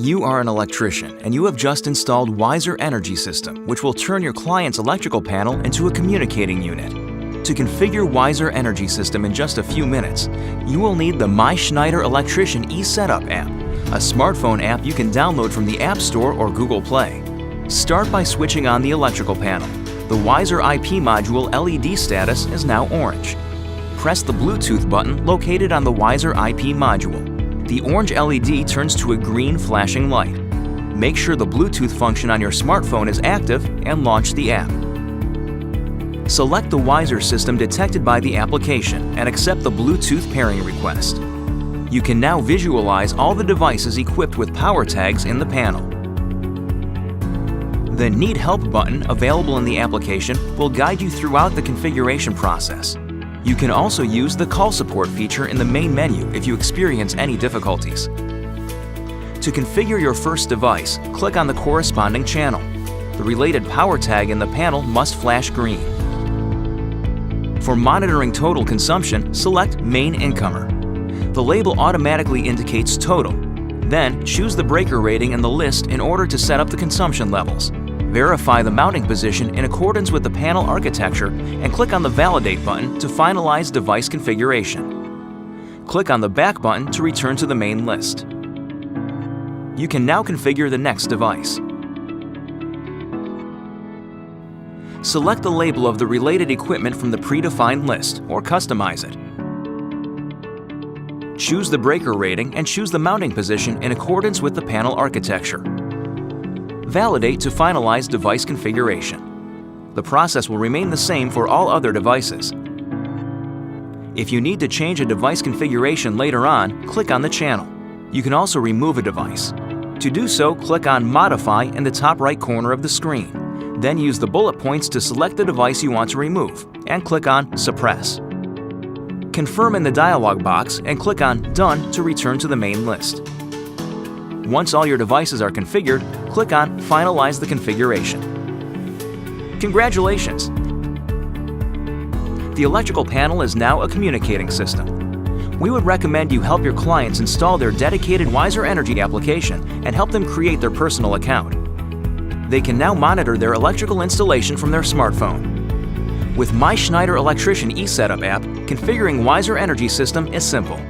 You are an electrician and you have just installed Wiser Energy System, which will turn your client's electrical panel into a communicating unit. To configure Wiser Energy System in just a few minutes, you will need the MySchneider Electrician eSetup app, a smartphone app you can download from the App Store or Google Play. Start by switching on the electrical panel. The Wiser IP module LED status is now orange. Press the Bluetooth button located on the Wiser IP module. The orange LED turns to a green flashing light. Make sure the Bluetooth function on your smartphone is active and launch the app. Select the Wiser system detected by the application and accept the Bluetooth pairing request. You can now visualize all the devices equipped with power tags in the panel. The Need Help button available in the application will guide you throughout the configuration process. You can also use the call support feature in the main menu if you experience any difficulties. To configure your first device, click on the corresponding channel. The related power tag in the panel must flash green. For monitoring total consumption, select Main Incomer. The label automatically indicates total. Then, choose the breaker rating in the list in order to set up the consumption levels. Verify the mounting position in accordance with the panel architecture and click on the Validate button to finalize device configuration. Click on the Back button to return to the main list. You can now configure the next device. Select the label of the related equipment from the predefined list or customize it. Choose the breaker rating and choose the mounting position in accordance with the panel architecture. Validate to finalize device configuration. The process will remain the same for all other devices. If you need to change a device configuration later on, click on the channel. You can also remove a device. To do so, click on Modify in the top right corner of the screen. Then use the bullet points to select the device you want to remove and click on Suppress. Confirm in the dialog box and click on Done to return to the main list. Once all your devices are configured, click on Finalize the configuration. Congratulations! The electrical panel is now a communicating system. We would recommend you help your clients install their dedicated Wiser Energy application and help them create their personal account. They can now monitor their electrical installation from their smartphone. With MySchneider Electrician eSetup app, configuring Wiser Energy System is simple.